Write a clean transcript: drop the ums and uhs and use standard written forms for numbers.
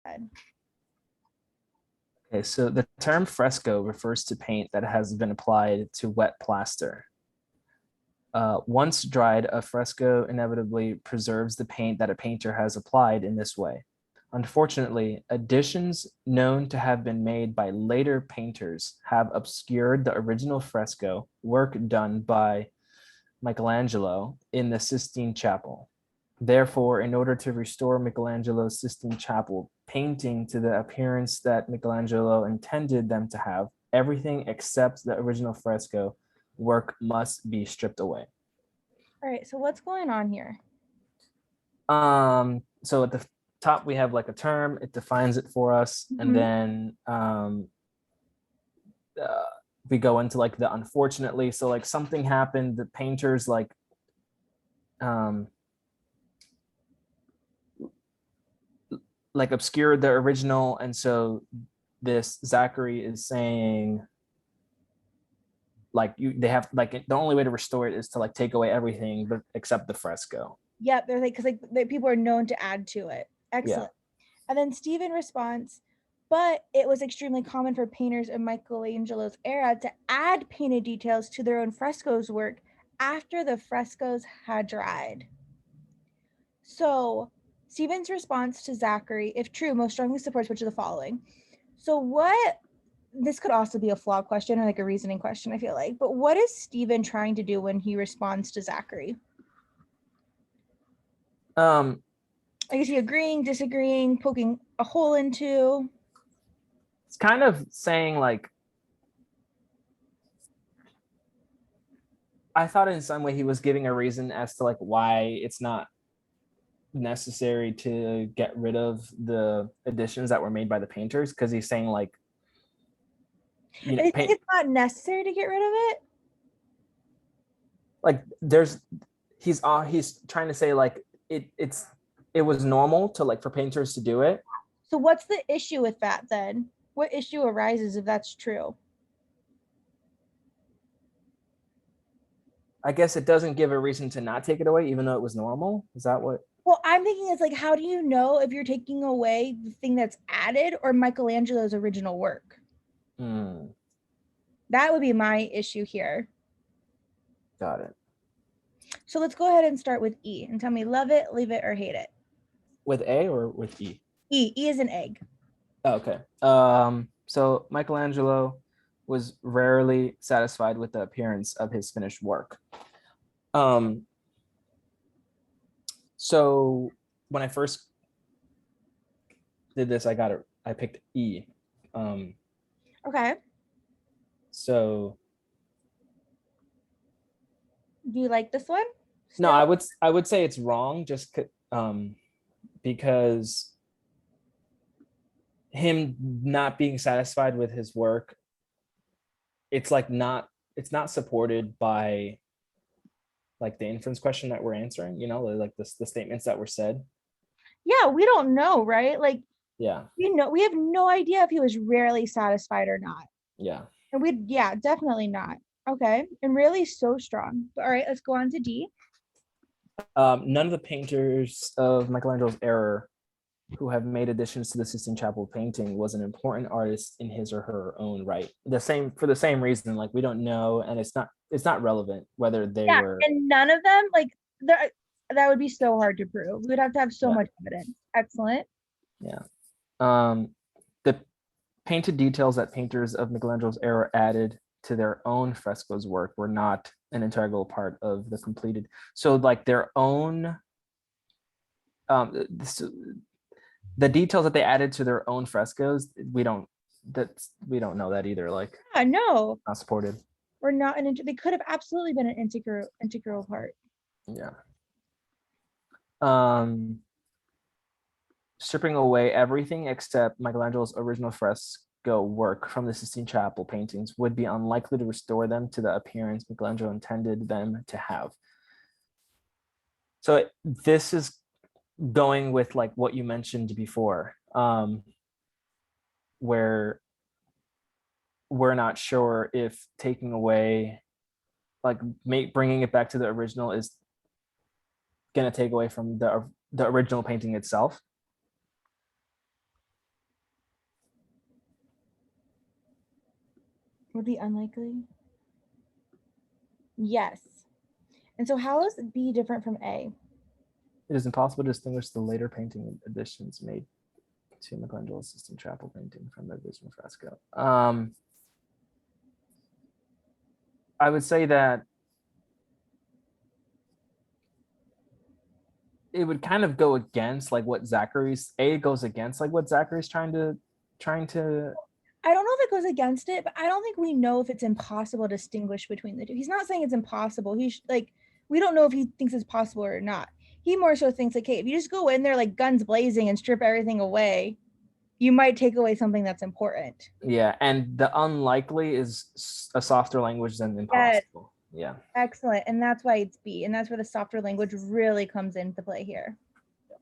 ahead. Okay, so the term fresco refers to paint that has been applied to wet plaster. Once dried, a fresco inevitably preserves the paint that a painter has applied in this way. Unfortunately, additions known to have been made by later painters have obscured the original fresco work done by Michelangelo in the Sistine Chapel. Therefore, in order to restore Michelangelo's Sistine Chapel painting to the appearance that Michelangelo intended them to have, everything except the original fresco work must be stripped away. All right, so what's going on here? So at the top we have like a term, it defines it for us, and then we go into like the unfortunately. So like something happened, the painters like obscured the original, and so this Zachary is saying like they have like the only way to restore it is to like take away everything but except the fresco. Yep, they're like, because like people are known to add to it. Excellent. Yeah. And then Stephen responds, but it was extremely common for painters of Michelangelo's era to add painted details to their own frescoes work after the frescoes had dried. So Stephen's response to Zachary, if true, most strongly supports which of the following. So what, this could also be a flaw question or like a reasoning question, I feel like, but what is Stephen trying to do when he responds to Zachary? Like, is he agreeing, disagreeing, poking a hole into? It's kind of saying like, I thought in some way he was giving a reason as to like why it's not necessary to get rid of the additions that were made by the painters, because he's saying like, you know, it's not necessary to get rid of it. Like he's trying to say like it was normal to like for painters to do it. So what's the issue with that then? What issue arises if that's true? I guess it doesn't give a reason to not take it away, even though it was normal. Is that what? Well, I'm thinking it's like, how do you know if you're taking away the thing that's added or Michelangelo's original work? That would be my issue here. Got it. So let's go ahead and start with E and tell me love it, leave it, or hate it. With A or with E? E is an egg. Oh, okay. So Michelangelo was rarely satisfied with the appearance of his finished work. So when I first did this, I picked E. Okay. So do you like this one? Still? No, I would say it's wrong just because him not being satisfied with his work, it's not supported by like the inference question that we're answering, you know, like the statements that were said. Yeah, we don't know, right? Like, yeah, we have no idea if he was rarely satisfied or not. Yeah. And definitely not. Okay. And really so strong. All right, let's go on to D. None of the painters of Michelangelo's era who have made additions to the Sistine Chapel painting was an important artist in his or her own right. For the same reason, like we don't know, and it's not relevant whether they were. And none of them, like that would be so hard to prove. We would have to have so much evidence. Excellent. Yeah. The painted details that painters of Michelangelo's era added to their own frescoes work were not an integral part of the completed. So like their own, the details that they added to their own frescoes, we don't know that either. Like, no, not supported. Or not they could have absolutely been an integral part. Yeah. Stripping away everything except Michelangelo's original fresco work from the Sistine Chapel paintings would be unlikely to restore them to the appearance Michelangelo intended them to have. So this is going with like what you mentioned before, where we're not sure if taking away, like bringing it back to the original is going to take away from the original painting itself. Would be unlikely. Yes. And so how is B different from A? It is impossible to distinguish the later painting additions made to Michelangelo Sistine Chapel painting from the original fresco. I would say that it would kind of go against like what Zachary's goes against like what Zachary's trying to I don't know if it goes against it, but I don't think we know if it's impossible to distinguish between the two. He's not saying it's impossible. He's like, we don't know if he thinks it's possible or not. He more so thinks like, hey, if you just go in there like guns blazing and strip everything away, you might take away something that's important. Yeah, and the unlikely is a softer language than impossible. Yes. Yeah. Excellent. And that's why it's B. And that's where the softer language really comes into play here.